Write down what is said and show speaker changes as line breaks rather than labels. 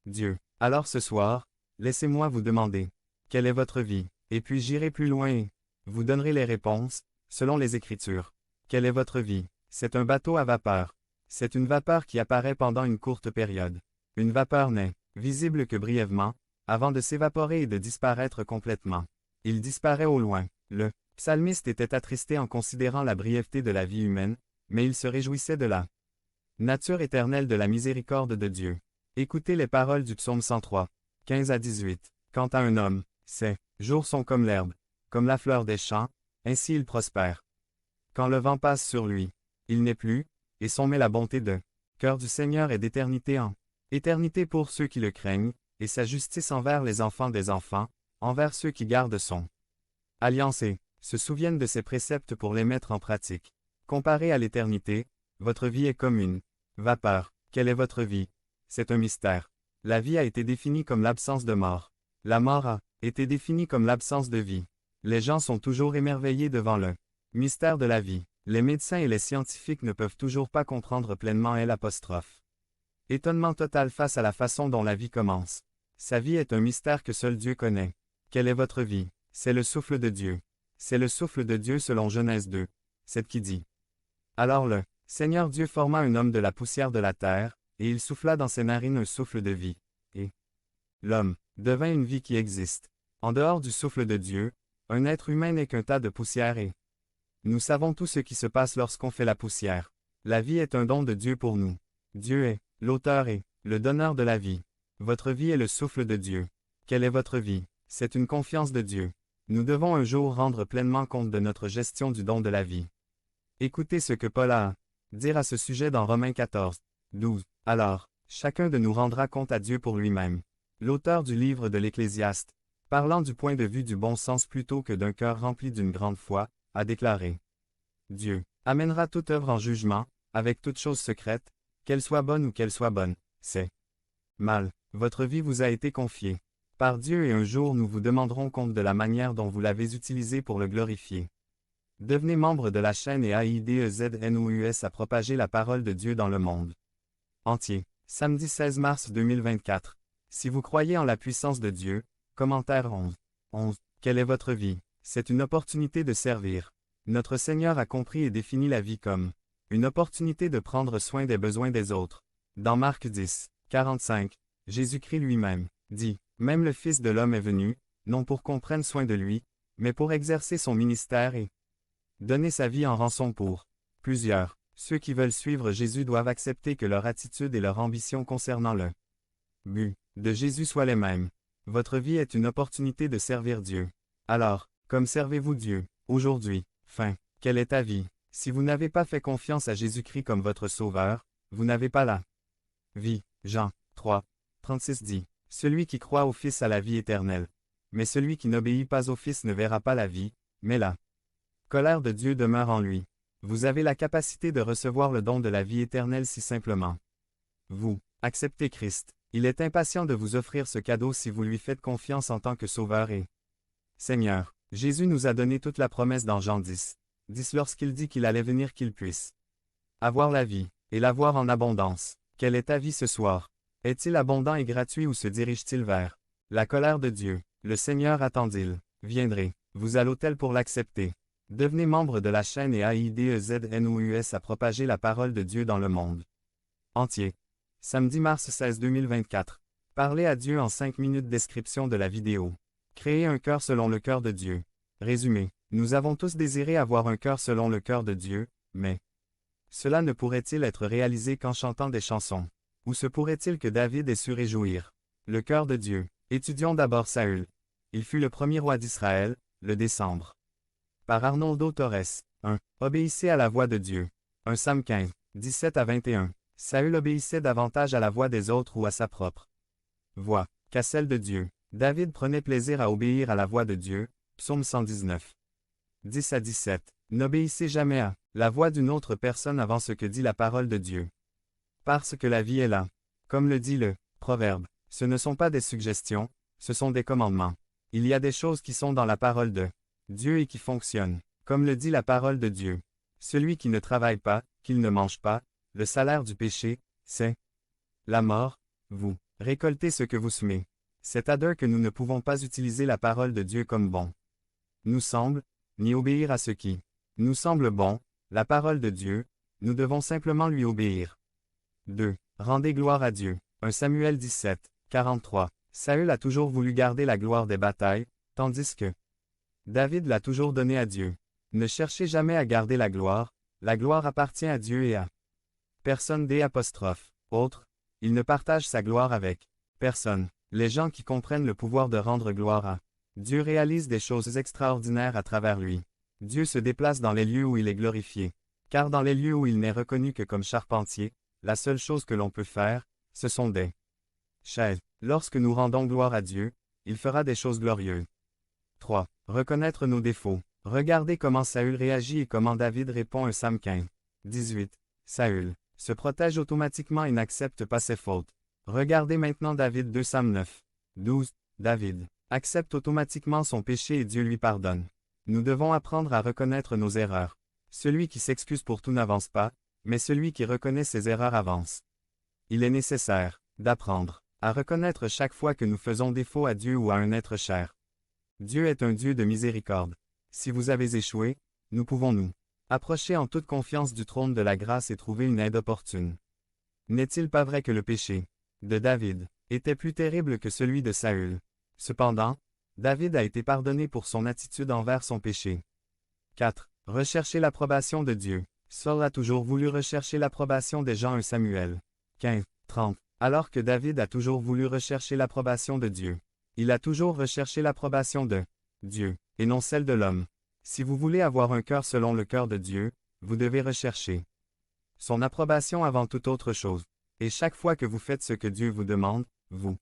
Dieu. Alors ce soir, laissez-moi vous demander, quelle est votre vie? Et puis j'irai plus loin et vous donnerez les réponses, selon les Écritures. Quelle est votre vie? C'est un bateau à vapeur. C'est une vapeur qui apparaît pendant une courte période. Une vapeur n'est visible que brièvement, avant de s'évaporer et de disparaître complètement. Il disparaît au loin. Le psalmiste était attristé en considérant la brièveté de la vie humaine, mais il se réjouissait de la nature éternelle de la miséricorde de Dieu. Écoutez les paroles du psaume 103, 15 à 18. Quant à un homme, ses jours sont comme l'herbe, comme la fleur des champs, ainsi il prospère. Quand le vent passe sur lui, il n'est plus, et son met la bonté de cœur du Seigneur est d'éternité en éternité pour ceux qui le craignent, et sa justice envers les enfants des enfants, envers ceux qui gardent son alliance et se souviennent de ses préceptes pour les mettre en pratique. Comparé à l'éternité, votre vie est comme une vapeur. Quelle est votre vie? C'est un mystère. La vie a été définie comme l'absence de mort. La mort a été définie comme l'absence de vie. Les gens sont toujours émerveillés devant le mystère de la vie. Les médecins et les scientifiques ne peuvent toujours pas comprendre pleinement l'apostrophe. Étonnement total face à la façon dont la vie commence. Sa vie est un mystère que seul Dieu connaît. Quelle est votre vie? C'est le souffle de Dieu. C'est le souffle de Dieu selon Genèse 2. C'est qui dit. Alors le Seigneur Dieu forma un homme de la poussière de la terre, et il souffla dans ses narines un souffle de vie. Et l'homme devint une vie qui existe. En dehors du souffle de Dieu, un être humain n'est qu'un tas de poussière et nous savons tout ce qui se passe lorsqu'on fait la poussière. La vie est un don de Dieu pour nous. Dieu est l'auteur et le donneur de la vie. Votre vie est le souffle de Dieu. Quelle est votre vie? C'est une confiance de Dieu. Nous devons un jour rendre pleinement compte de notre gestion du don de la vie. Écoutez ce que Paul a à dire à ce sujet dans Romains 14, 12. Alors, chacun de nous rendra compte à Dieu pour lui-même. L'auteur du livre de l'Ecclésiaste, parlant du point de vue du bon sens plutôt que d'un cœur rempli d'une grande foi, a déclaré. Dieu amènera toute œuvre en jugement, avec toute chose secrète, qu'elle soit bonne ou qu'elle soit bonne. C'est mal. Votre vie vous a été confiée par Dieu et un jour nous vous demanderons compte de la manière dont vous l'avez utilisée pour le glorifier. Devenez membre de la chaîne et AIDEZNOUS à propager la parole de Dieu dans le monde entier. Samedi 16 mars 2024. Si vous croyez en la puissance de Dieu, commentaire 11. Quelle est votre vie? C'est une opportunité de servir. Notre Seigneur a compris et défini la vie comme une opportunité de prendre soin des besoins des autres. Dans Marc 10, 45, Jésus-Christ lui-même dit, « Même le Fils de l'homme est venu, non pour qu'on prenne soin de lui, mais pour exercer son ministère et donner sa vie en rançon pour plusieurs. » Ceux qui veulent suivre Jésus doivent accepter que leur attitude et leur ambition concernant le but de Jésus soient les mêmes. Votre vie est une opportunité de servir Dieu. Alors, comme servez-vous Dieu, aujourd'hui? Quelle est ta vie? Si vous n'avez pas fait confiance à Jésus-Christ comme votre Sauveur, vous n'avez pas la vie. Jean 3, 36 dit, « Celui qui croit au Fils a la vie éternelle. Mais celui qui n'obéit pas au Fils ne verra pas la vie, mais la colère de Dieu demeure en lui. » Vous avez la capacité de recevoir le don de la vie éternelle si simplement. Vous acceptez Christ. Il est impatient de vous offrir ce cadeau si vous lui faites confiance en tant que Sauveur et Seigneur. Jésus nous a donné toute la promesse dans Jean 10 lorsqu'il dit qu'il allait venir qu'il puisse avoir la vie, et l'avoir en abondance. Quelle est ta vie ce soir? Est-il abondant et gratuit ou se dirige-t-il vers la colère de Dieu? Le Seigneur attend-il? Viendrez, vous à l'autel pour l'accepter. Devenez membre de la chaîne et AIDEZNOUS à propager la parole de Dieu dans le monde entier. Samedi mars 16 2024. Parlez à Dieu en 5 minutes. Description de la vidéo. Créez un cœur selon le cœur de Dieu. Résumé. Nous avons tous désiré avoir un cœur selon le cœur de Dieu, mais cela ne pourrait-il être réalisé qu'en chantant des chansons? Ou se pourrait-il que David ait su réjouir le cœur de Dieu? Étudions d'abord Saül. Il fut le premier roi d'Israël, le décembre. Par Arnoldo Torres. 1. Obéissez à la voix de Dieu. 1 Sam 15, 17 à 21. Saül obéissait davantage à la voix des autres ou à sa propre voix qu'à celle de Dieu. David prenait plaisir à obéir à la voix de Dieu. Psaume 119. 10 à 17. N'obéissez jamais à la voix d'une autre personne avant ce que dit la parole de Dieu. Parce que la vie est là. Comme le dit le proverbe, ce ne sont pas des suggestions, ce sont des commandements. Il y a des choses qui sont dans la parole de Dieu et qui fonctionnent, comme le dit la parole de Dieu. Celui qui ne travaille pas, qu'il ne mange pas, le salaire du péché, c'est la mort. Vous Récoltez ce que vous semez. C'est à dire que nous ne pouvons pas utiliser la parole de Dieu comme bon. Nous semble, ni obéir à ce qui nous semble bon, la parole de Dieu, nous devons simplement lui obéir. 2. Rendez gloire à Dieu. 1 Samuel 17, 43. Saül a toujours voulu garder la gloire des batailles, tandis que David l'a toujours donnée à Dieu. Ne cherchez jamais à garder la gloire appartient à Dieu et à personne autre, il ne partage sa gloire avec personne. Les gens qui comprennent le pouvoir de rendre gloire à Dieu réalisent des choses extraordinaires à travers lui. Dieu se déplace dans les lieux où il est glorifié. Car dans les lieux où il n'est reconnu que comme charpentier, la seule chose que l'on peut faire, ce sont des chaises. Lorsque nous rendons gloire à Dieu, il fera des choses glorieuses. 3. Reconnaître nos défauts. Regardez comment Saül réagit et comment David répond à 1 Sam 15. 18. Saül se protège automatiquement et n'accepte pas ses fautes. Regardez maintenant David 2 Sam 9. 12. David accepte automatiquement son péché et Dieu lui pardonne. Nous devons apprendre à reconnaître nos erreurs. Celui qui s'excuse pour tout n'avance pas, mais celui qui reconnaît ses erreurs avance. Il est nécessaire d'apprendre à reconnaître chaque fois que nous faisons défaut à Dieu ou à un être cher. Dieu est un Dieu de miséricorde. Si vous avez échoué, nous pouvons nous approcher en toute confiance du trône de la grâce et trouver une aide opportune. N'est-il pas vrai que le péché de David était plus terrible que celui de Saül? Cependant, David a été pardonné pour son attitude envers son péché. 4. Rechercher l'approbation de Dieu. Saul a toujours voulu rechercher l'approbation des gens. 1 Samuel 15, 30. Alors que David a toujours voulu rechercher l'approbation de Dieu. Il a toujours recherché l'approbation de Dieu, et non celle de l'homme. Si vous voulez avoir un cœur selon le cœur de Dieu, vous devez rechercher son approbation avant toute autre chose. Et chaque fois que vous faites ce que Dieu vous demande, vous